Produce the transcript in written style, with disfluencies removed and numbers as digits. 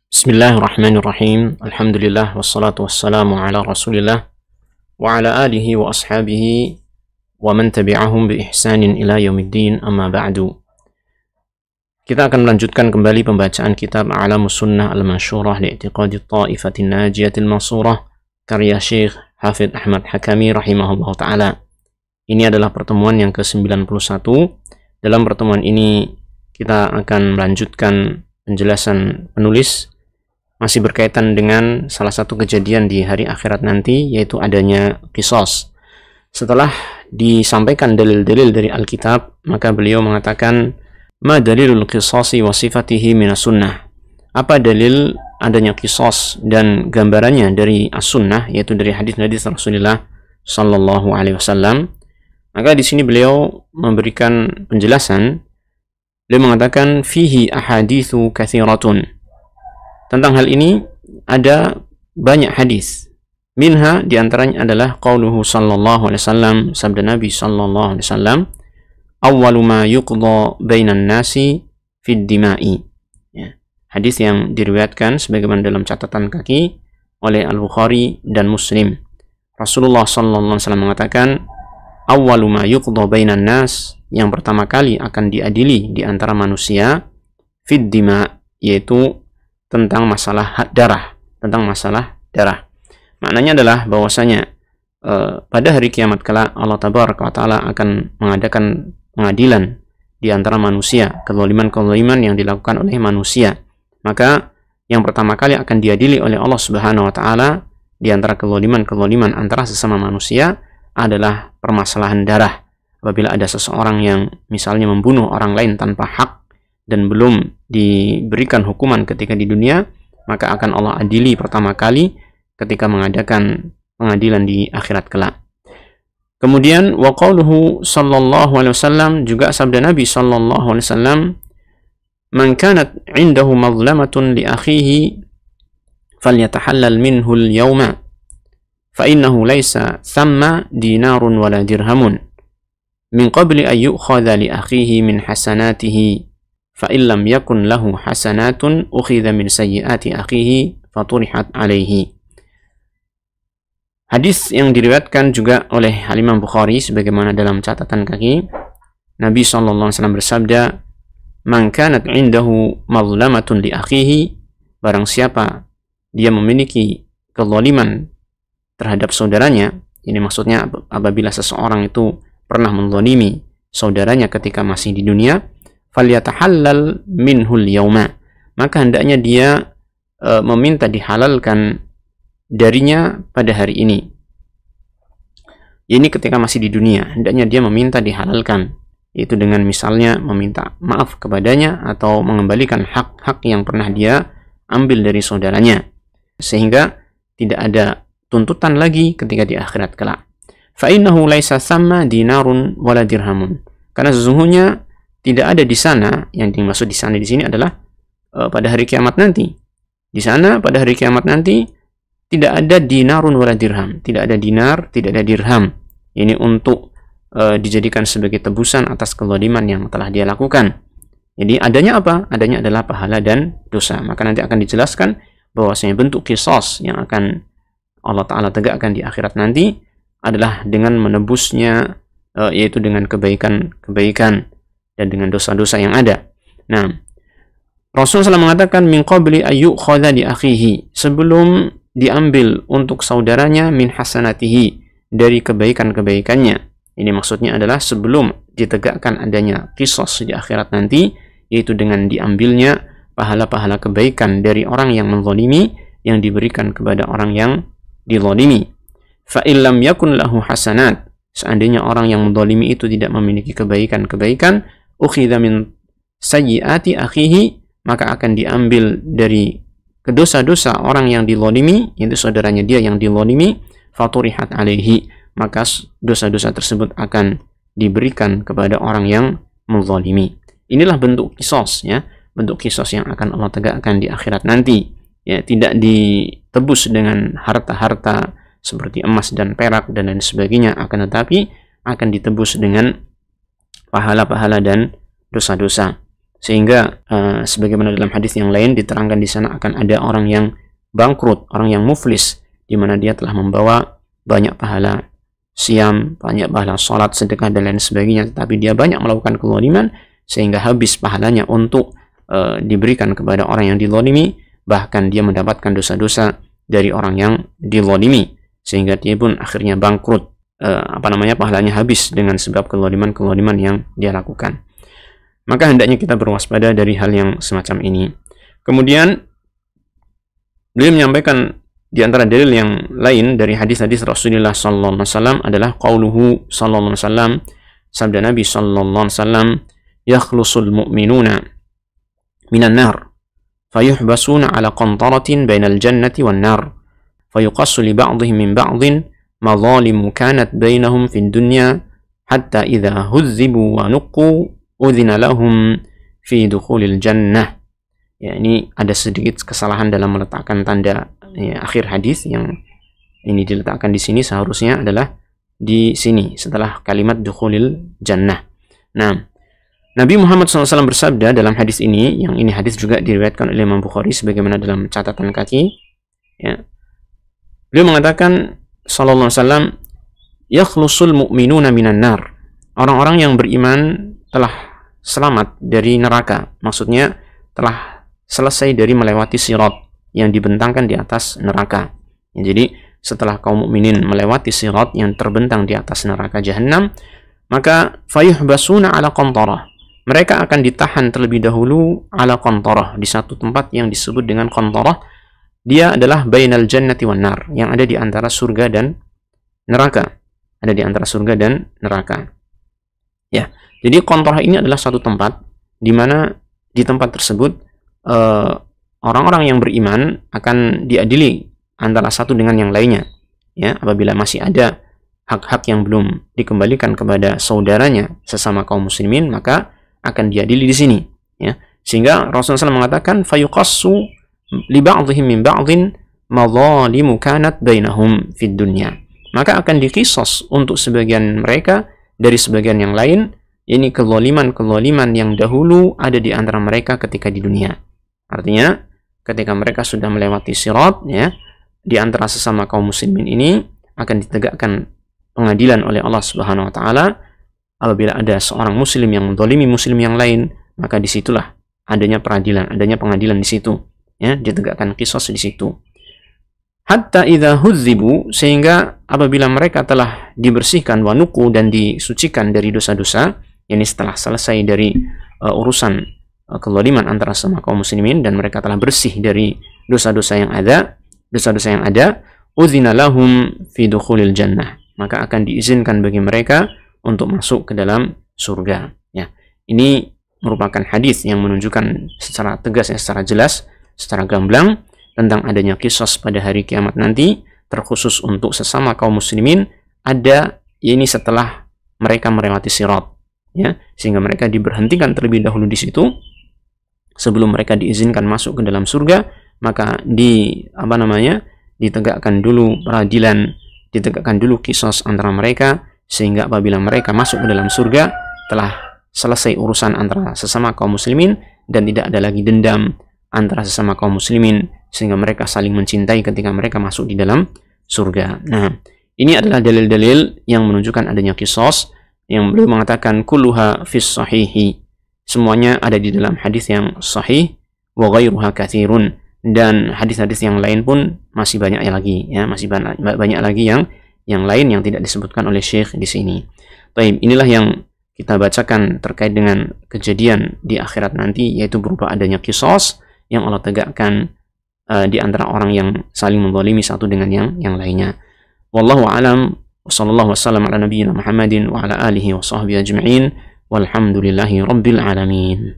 Bismillahirrahmanirrahim. Alhamdulillah wassalatu wassalamu ala Rasulillah wa ala alihi wa ashabihi wa man tabi'ahum bi ihsanin ila yaumiddin, amma ba'du. Kita akan melanjutkan kembali pembacaan kitab A'lamus Sunnah Al-Mansyurah li'tiqadi Ta'ifatin Najiyatil Mansurah karya Syekh Hafidz Ahmad Hakami rahimahullah ta'ala. Ini adalah pertemuan yang ke-91. Dalam pertemuan ini kita akan melanjutkan penjelasan penulis masih berkaitan dengan salah satu kejadian di hari akhirat nanti, yaitu adanya qisas. Setelah disampaikan dalil-dalil dari Alkitab, maka beliau mengatakan, ma dalilul qisasi wa sifatihi minas sunnah. Apa dalil adanya qisas dan gambarannya dari as-sunnah, yaitu dari hadis-hadis Rasulullah sallallahu alaihi wasallam. Maka di sini beliau memberikan penjelasan. Beliau mengatakan, fihi ahaditsu katsiratun. Tentang hal ini ada banyak hadis. Minha, diantaranya adalah qauluhu sallallahu alaihi wasallam, sabda Nabi sallallahu alaihi wasallam, awwalu ma yuqda bainan nasi fid dima'i. Ya. Hadis yang diriwayatkan sebagaimana dalam catatan kaki oleh Al-Bukhari dan Muslim. Rasulullah sallallahu alaihi wasallam mengatakan, awwalu ma yuqda bainan nas, yang pertama kali akan diadili di antara manusia, fid dima', yaitu tentang masalah darah, Maknanya adalah bahwasanya pada hari kiamat kelak Allah Tabaraka wa Ta'ala akan mengadakan pengadilan di antara manusia, kezaliman-kezaliman yang dilakukan oleh manusia. Maka yang pertama kali akan diadili oleh Allah Subhanahu wa Ta'ala di antara kezaliman-kezaliman antara sesama manusia adalah permasalahan darah. Apabila ada seseorang yang misalnya membunuh orang lain tanpa hak dan belum diberikan hukuman ketika di dunia, maka akan Allah adili pertama kali ketika mengadakan pengadilan di akhirat kelak. Kemudian wa qauluhu sallallahu alaihi wasallam, juga sabda Nabi sallallahu alaihi wasallam, man kanat 'indahu mazlamatun li akhihi falyatahallal minhu al-yawma fa innahu laysa thamma dinarun wala dirhamun min qabli an yu'khadha li akhihi min hasanatihi فَإِنْ لَمْ يَكُنْ لَهُ حَسَنَاتٌ أُخِذَ مِنْ سَيِّئَاتِ أَخِيهِ فَطُرِحَتْ عَلَيْهِ. Hadis yang diriwayatkan juga oleh Imam Bukhari sebagaimana dalam catatan kaki, Nabi SAW bersabda, man kanat 'indahu mazlamatun li akhihi, barang siapa dia memiliki kezaliman terhadap saudaranya, ini maksudnya apabila seseorang itu pernah menzalimi saudaranya ketika masih di dunia, falyatahallal minhul yauma, maka hendaknya dia meminta dihalalkan darinya pada hari ini. Ini ketika masih di dunia, hendaknya dia meminta dihalalkan, yaitu dengan misalnya meminta maaf kepadanya atau mengembalikan hak-hak yang pernah dia ambil dari saudaranya, sehingga tidak ada tuntutan lagi ketika di akhirat kelak. Fa innahu laisa thamma dinarun wala dirhamun, karena sesungguhnya tidak ada di sana, yang dimaksud di sana di sini adalah pada hari kiamat nanti. Di sana pada hari kiamat nanti tidak ada dinarun wala dirham, tidak ada dinar, tidak ada dirham. Ini untuk dijadikan sebagai tebusan atas kezaliman yang telah dia lakukan. Jadi adanya apa? Adanya adalah pahala dan dosa. Maka nanti akan dijelaskan bahwasanya bentuk qisas yang akan Allah Ta'ala tegakkan di akhirat nanti adalah dengan menebusnya, yaitu dengan kebaikan-kebaikan dan dengan dosa-dosa yang ada. Nah, Rasulullah SAW mengatakan, min qabli ayyukhadha li akhihi, sebelum diambil untuk saudaranya, min hasanatihi, dari kebaikan-kebaikannya. Ini maksudnya adalah sebelum ditegakkan adanya qisas di akhirat nanti, yaitu dengan diambilnya pahala-pahala kebaikan dari orang yang menzalimi yang diberikan kepada orang yang dizalimi. Fa illam yakun lahu hasanat, seandainya orang yang menzalimi itu tidak memiliki kebaikan-kebaikan, ukhidha min sayyiati akhihi, maka akan diambil dari kedosa-dosa orang yang dizalimi, yaitu saudaranya dia yang dizalimi, faturihat alaihi, maka dosa-dosa tersebut akan diberikan kepada orang yang menzalimi. Inilah bentuk qisas, ya, bentuk qisas yang akan Allah tegakkan di akhirat nanti, ya, tidak ditebus dengan harta-harta seperti emas dan perak dan lain sebagainya, akan tetapi akan ditebus dengan pahala-pahala dan dosa-dosa. Sehingga sebagaimana dalam hadis yang lain diterangkan di sana akan ada orang yang bangkrut, orang yang muflis, di mana dia telah membawa banyak pahala siam, banyak pahala salat, sedekah dan lain sebagainya, tetapi dia banyak melakukan kezaliman sehingga habis pahalanya untuk diberikan kepada orang yang dizalimi, bahkan dia mendapatkan dosa-dosa dari orang yang dizalimi sehingga dia pun akhirnya bangkrut, pahalanya habis dengan sebab kezaliman-kezaliman yang dia lakukan. Maka hendaknya kita berwaspada dari hal yang semacam ini. Kemudian beliau menyampaikan di antara dalil yang lain dari hadis-hadis Rasulullah sallallahu alaihi wasallam adalah qauluhu sallallahu alaihi wasallam, sabda Nabi sallallahu alaihi wasallam, yakhlusul mu'minuna minan nar fayuhbasuna ala qantaratin bainal jannati wan nar fayuqassu li ba'dihim min ba'din madhalimu kanat bainahum fid dunya hatta idza huzzibu wa nuqqu udhina lahum fi dukhulil jannah. Ya, ini ada sedikit kesalahan dalam meletakkan tanda akhir hadis. Yang ini diletakkan di sini seharusnya adalah di sini setelah kalimat dukhulil jannah. Nah, Nabi Muhammad SAW bersabda dalam hadis ini, yang ini hadis juga diriwayatkan oleh Imam Bukhari sebagaimana dalam catatan kaki, ya. Beliau mengatakan sallallahu alaihi wasallam, yakhlusul mu'minuna minan nar. Orang-orang yang beriman telah selamat dari neraka. Maksudnya telah selesai dari melewati sirat yang dibentangkan di atas neraka. Ya, jadi setelah kaum mukminin melewati sirat yang terbentang di atas neraka jahanam, maka fayuhbasuna ala qantarah. Mereka akan ditahan terlebih dahulu ala qantarah, di satu tempat yang disebut dengan qantarah. Dia adalah bainal jannati wan nar, yang ada di antara surga dan neraka. Ada di antara surga dan neraka. Ya, jadi qantarah ini adalah satu tempat di mana di tempat tersebut orang-orang yang beriman akan diadili antara satu dengan yang lainnya. Ya, apabila masih ada hak-hak yang belum dikembalikan kepada saudaranya sesama kaum muslimin, maka akan diadili di sini. Ya, sehingga Rasulullah SAW mengatakan fayuqassu li ba'dihim min ba'din madhalimu kanat bainahum fid dunya. Maka akan dikisos untuk sebagian mereka dari sebagian yang lain, ini kezaliman-kezaliman yang dahulu ada di antara mereka ketika di dunia. Artinya ketika mereka sudah melewati sirat, ya, di antara sesama kaum muslimin ini akan ditegakkan pengadilan oleh Allah Subhanahu wa taala. Apabila ada seorang muslim yang menzalimi muslim yang lain, maka disitulah adanya peradilan, adanya pengadilan di situ. Ya, ditegakkan qisas di situ. Hatta idza huzzibu, sehingga apabila mereka telah dibersihkan wanuku dan disucikan dari dosa-dosa, yakni setelah selesai dari urusan kezaliman antara sama kaum muslimin dan mereka telah bersih dari dosa-dosa yang ada, udzina lahum fi dukhulil jannah, maka akan diizinkan bagi mereka untuk masuk ke dalam surga. Ya, ini merupakan hadis yang menunjukkan secara tegas, secara jelas, secara gamblang tentang adanya qisas pada hari kiamat nanti, terkhusus untuk sesama kaum muslimin, ada ini setelah mereka melewati sirat, ya, sehingga mereka diberhentikan terlebih dahulu di situ sebelum mereka diizinkan masuk ke dalam surga. Maka ditegakkan dulu peradilan, ditegakkan dulu qisas antara mereka, sehingga apabila mereka masuk ke dalam surga telah selesai urusan antara sesama kaum muslimin dan tidak ada lagi dendam antara sesama kaum muslimin, sehingga mereka saling mencintai ketika mereka masuk di dalam surga. Nah, ini adalah dalil-dalil yang menunjukkan adanya qisas, yang beliau mengatakan kulluha fis sahihi, semuanya ada di dalam hadis yang sahih, wa ghairuha katsirun, dan hadis-hadis yang lain pun masih banyak lagi, ya, masih banyak lagi yang lain yang tidak disebutkan oleh Syekh di sini. Baik, inilah yang kita bacakan terkait dengan kejadian di akhirat nanti, yaitu berupa adanya qisas yang Allah tegakkan di antara orang yang saling menzalimi satu dengan yang lainnya. Wallahu a'lam, wa sallallahu wasallam ala nabiyyina Muhammadin wa ala alihi wa sahbihi ajma'in, walhamdulillahi rabbil alamin.